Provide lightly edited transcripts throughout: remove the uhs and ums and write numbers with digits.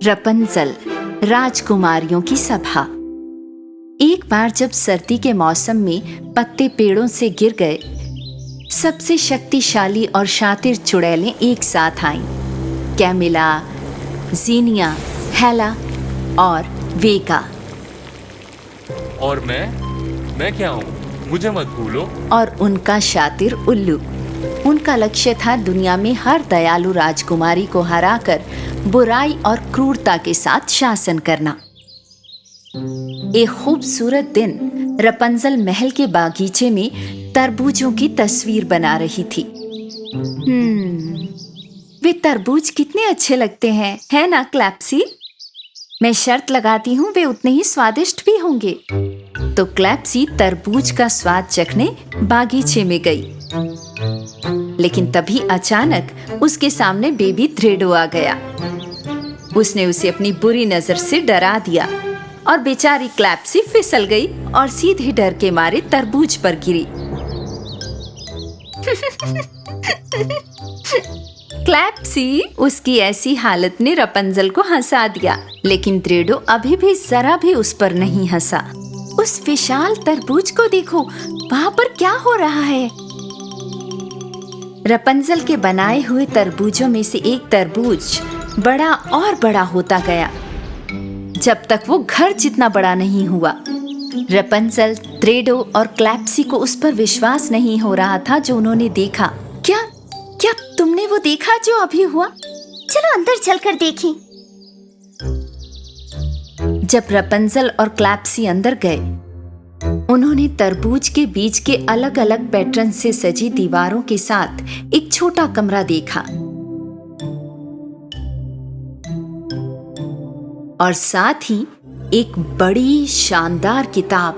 रपंजल, राजकुमारियों की सभा। एक बार जब सर्दी के मौसम में पत्ते पेड़ों से गिर गए, सबसे शक्तिशाली और शातिर चुड़ैलें एक साथ आईं। कैमिला, जीनिया, हेला और वेगा। और मैं क्या हूँ, मुझे मत भूलो। और उनका शातिर उल्लू। उनका लक्ष्य था दुनिया में हर दयालु राजकुमारी को हराकर बुराई और क्रूरता के साथ शासन करना। एक खूबसूरत दिन रपंजल महल के बागीचे में तरबूजों की तस्वीर बना रही थी। वे तरबूज कितने अच्छे लगते हैं, है ना क्लैप्सी? मैं शर्त लगाती हूँ वे उतने ही स्वादिष्ट भी होंगे। तो क्लैप्सी तरबूज का स्वाद चखने बागीचे में गई। लेकिन तभी अचानक उसके सामने बेबी ड्रेडो आ गया। उसने उसे अपनी बुरी नजर से डरा दिया और बेचारी क्लैप्सी फिसल गई और सीधे डर के मारे तरबूज पर गिरी। क्लैप्सी, उसकी ऐसी हालत ने रपंजल को हंसा दिया, लेकिन ड्रेडो अभी भी जरा भी उस पर नहीं हंसा। उस विशाल तरबूज को देखो, वहाँ पर क्या हो रहा है? रपंजल के बनाए हुए तरबूजों में से एक तरबूज बड़ा और बड़ा होता गया, जब तक वो घर जितना बड़ा नहीं हुआ। रपंजल, ड्रेडो और क्लैप्सी को उस पर विश्वास नहीं हो रहा था जो उन्होंने देखा। क्या तुमने वो देखा जो अभी हुआ? चलो अंदर चलकर देखें। जब रपंजल और क्लैप्सी अंदर गए, उन्होंने तरबूज के बीज के अलग अलग पैटर्न से सजी दीवारों के साथ एक छोटा कमरा देखा और साथ ही एक बड़ी शानदार किताब,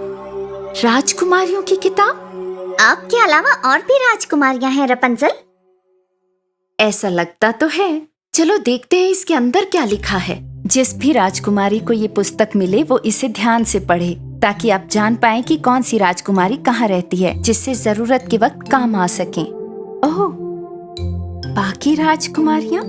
राजकुमारियों की किताब। आपके अलावा और भी राजकुमारियां हैं रपंजल? ऐसा लगता तो है। चलो देखते हैं इसके अंदर क्या लिखा है। जिस भी राजकुमारी को ये पुस्तक मिले वो इसे ध्यान से पढ़े, ताकि आप जान पाएं कि कौन सी राजकुमारी कहाँ रहती है, जिससे जरूरत के वक्त काम आ सकें। ओह, बाकी राजकुमारियां?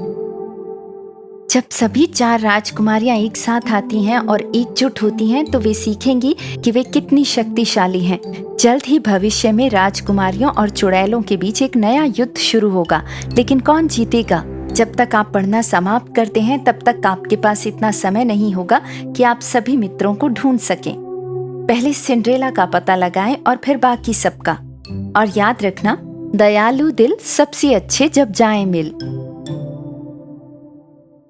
जब सभी 4 राजकुमारियां एक साथ आती हैं और एकजुट होती हैं, तो वे सीखेंगी कि वे कितनी शक्तिशाली हैं। जल्द ही भविष्य में राजकुमारियों और चुड़ैलों के बीच एक नया युद्ध शुरू होगा, लेकिन कौन जीतेगा? जब तक आप पढ़ना समाप्त करते हैं, तब तक आपके पास इतना समय नहीं होगा कि आप सभी मित्रों को ढूंढ सकें। पहले सिंड्रेला का पता लगाएं और फिर बाकी सबका। और याद रखना, दयालु दिल सबसे अच्छे जब जाएं मिल।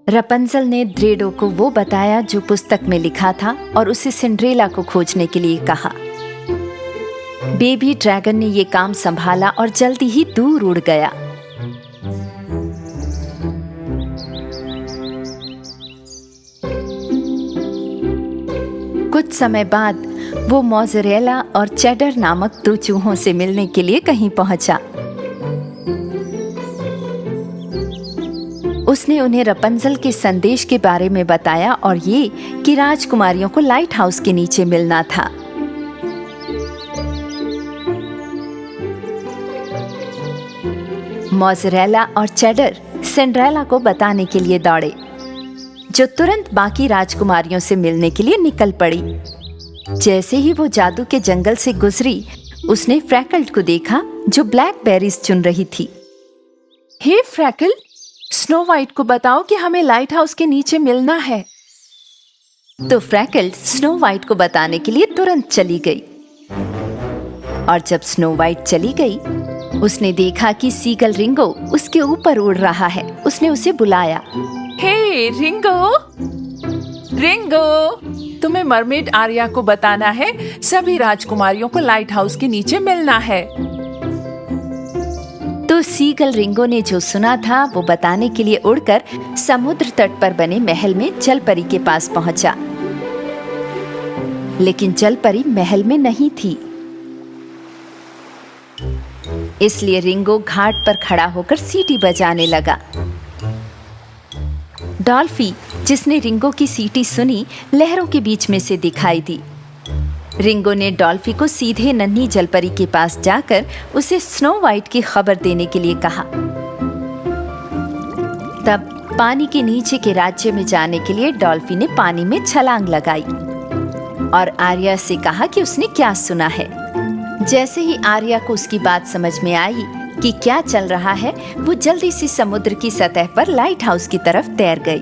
रपंजल ने ड्रेडो को वो बताया जो पुस्तक में लिखा था और उसे सिंड्रेला को खोजने के लिए कहा। बेबी ड्रैगन ने ये काम संभाला और जल्दी ही दूर उड़ गया। कुछ समय बाद वो मोज़रेला और चेडर नामक 2 चूहों से मिलने के लिए कहीं पहुंचा। उसने उन्हें रपंजल के संदेश के बारे में बताया और ये कि राजकुमारियों को लाइट हाउस के नीचे मिलना था। मोज़रेला और चेडर सिंड्रेला को बताने के लिए दौड़े, जो तुरंत बाकी राजकुमारियों से मिलने के लिए निकल पड़ी। जैसे ही वो जादू के जंगल से गुजरी, उसने फ्रैकल्ड को देखा जो ब्लैकबेरीज चुन रही थी। हे फ्रैकल्ड, स्नो वाइट को बताओ कि हमें लाइट हाउस के नीचे मिलना है। तो फ्रैकल्ड स्नो वाइट को बताने के लिए तुरंत चली गई। और जब स्नो वाइट चली गई, उसने देखा कि सीगल रिंगो उसके ऊपर उड़ रहा है। उसने उसे बुलाया। हे रिंगो, तुम्हें मरमेड आर्या को बताना है सभी राजकुमारियों को लाइट हाउस के नीचे मिलना है। तो सीगल रिंगो ने जो सुना था वो बताने के लिए उड़कर समुद्र तट पर बने महल में जलपरी के पास पहुंचा। लेकिन जलपरी महल में नहीं थी, इसलिए रिंगो घाट पर खड़ा होकर सीटी बजाने लगा। डॉल्फी, जिसने रिंगो की सीटी सुनी, लहरों के बीच में से दिखाई दी। रिंगो ने डॉल्फी को सीधे नन्ही जलपरी के पास जाकर उसे स्नो वाइट की खबर देने के लिए कहा। तब पानी के नीचे के राज्य में जाने के लिए डॉल्फिन ने पानी में छलांग लगाई और आर्या से कहा कि उसने क्या सुना है। जैसे ही आर्या को उसकी बात समझ में आई कि क्या चल रहा है, वो जल्दी से समुद्र की सतह पर लाइट हाउस की तरफ तैर गई।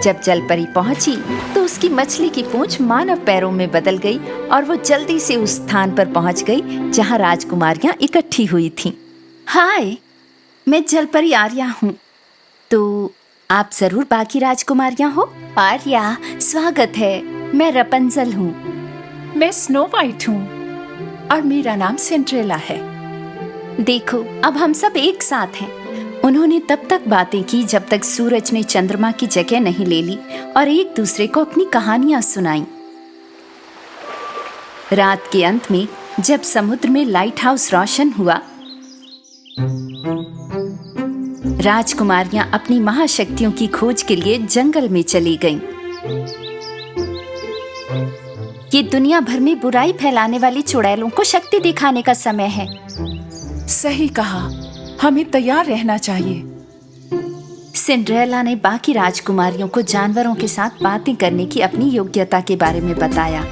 जब जलपरी पहुंची तो उसकी मछली की पूंछ मानव पैरों में बदल गई और वो जल्दी से उस स्थान पर पहुंच गई जहां राजकुमारियां इकट्ठी हुई थीं। हाय, मैं जलपरी आर्या हूँ। तो आप जरूर बाकी राजकुमारियां हो। आर्या, स्वागत है। मैं रपंजल हूँ। मैं स्नो वाइट हूँ और मेरा नाम सिंड्रेला है। देखो, अब हम सब एक साथ हैं। उन्होंने तब तक बातें की जब तक सूरज ने चंद्रमा की जगह नहीं ले ली और एक दूसरे को अपनी कहानियां सुनाई। रात के अंत में जब समुद्र में लाइट हाउस रोशन हुआ, राजकुमारियां अपनी महाशक्तियों की खोज के लिए जंगल में चली गईं। ये दुनिया भर में बुराई फैलाने वाली चुड़ैलों को शक्ति दिखाने का समय है। सही कहा, हमें तैयार रहना चाहिए। सिंड्रेला ने बाकी राजकुमारियों को जानवरों के साथ बातें करने की अपनी योग्यता के बारे में बताया।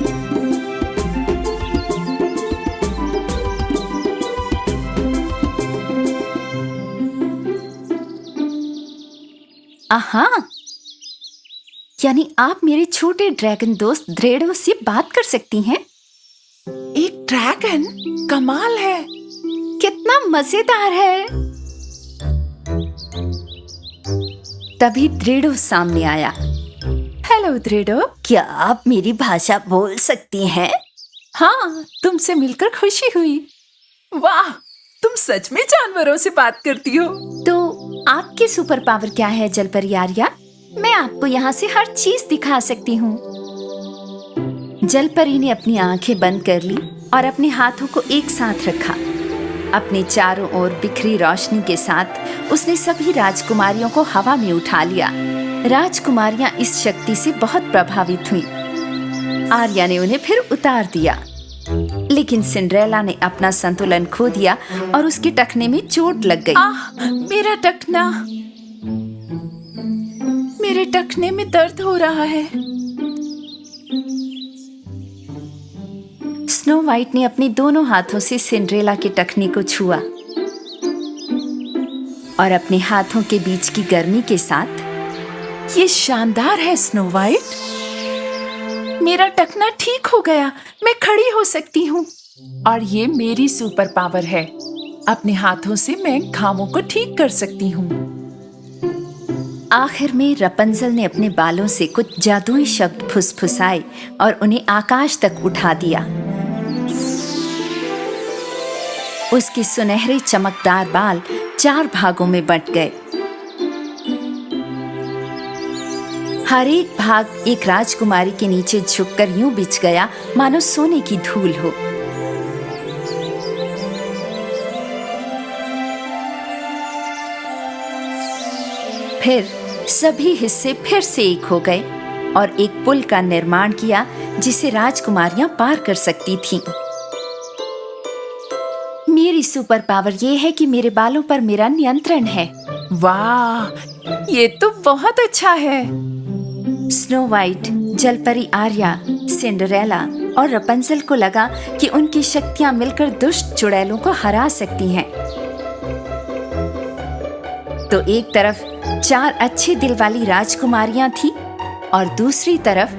आहा, यानी आप मेरे छोटे ड्रैगन दोस्त ड्रेडो से बात कर सकती हैं? एक ड्रैगन? कमाल है। कितना मजेदार है। तभी ड्रेडो सामने आया। हेलो ड्रेडो। क्या आप मेरी भाषा बोल सकती हैं? हाँ, तुमसे मिलकर खुशी हुई। वाह, तुम सच में जानवरों से बात करती हो। तो आपकी सुपर पावर क्या है जलपरी आर्या? मैं आपको यहाँ से हर चीज दिखा सकती हूँ। जलपरी ने अपनी आंखें बंद कर ली और अपने हाथों को एक साथ रखा। अपने चारों ओर बिखरी रोशनी के साथ उसने सभी राजकुमारियों को हवा में उठा लिया। राजकुमारियां इस शक्ति से बहुत प्रभावित हुईं। आर्या ने उन्हें फिर उतार दिया, लेकिन सिंड्रेला ने अपना संतुलन खो दिया और उसके टखने में चोट लग गई। मेरा टखना, मेरे टखने में दर्द हो रहा है। स्नो वाइट ने अपने दोनों हाथों से सिंड्रेला के टखने को छुआ और अपने हाथों के बीच की गर्मी के साथ, ये शानदार है स्नो वाइट। मेरा टखना ठीक हो गया, मैं खड़ी हो सकती हूँ। और ये मेरी सुपर पावर है। अपने हाथों से मैं घावों को ठीक कर सकती हूँ। आखिर में रपंजल ने अपने बालों से कुछ जादुई शब्द फुसफुसाए और उन्हें आकाश तक उठा दिया। उसके सुनहरे चमकदार बाल 4 भागों में बंट गए। हर एक भाग एक राजकुमारी के नीचे झुककर यूं बिछ गया मानो सोने की धूल हो। फिर सभी हिस्से फिर से एक हो गए और एक पुल का निर्माण किया जिसे राजकुमारियां पार कर सकती थीं। मेरी सुपर पावर ये है कि मेरे बालों पर मेरा नियंत्रण है। वाह, ये तो बहुत अच्छा है। स्नो वाइट, जलपरी आर्या, सिंड्रेला और रपंजल को लगा कि उनकी शक्तियां मिलकर दुष्ट चुड़ैलों को हरा सकती हैं। तो एक तरफ 4 अच्छे दिल वाली राजकुमारियां थीं और दूसरी तरफ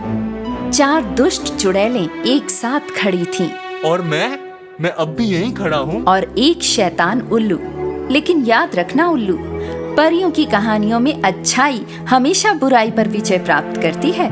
4 दुष्ट चुड़ैलें एक साथ खड़ी थीं। और मैं अब भी यहीं खड़ा हूँ। और एक शैतान उल्लू। लेकिन याद रखना उल्लू, परियों की कहानियों में अच्छाई हमेशा बुराई पर विजय प्राप्त करती है।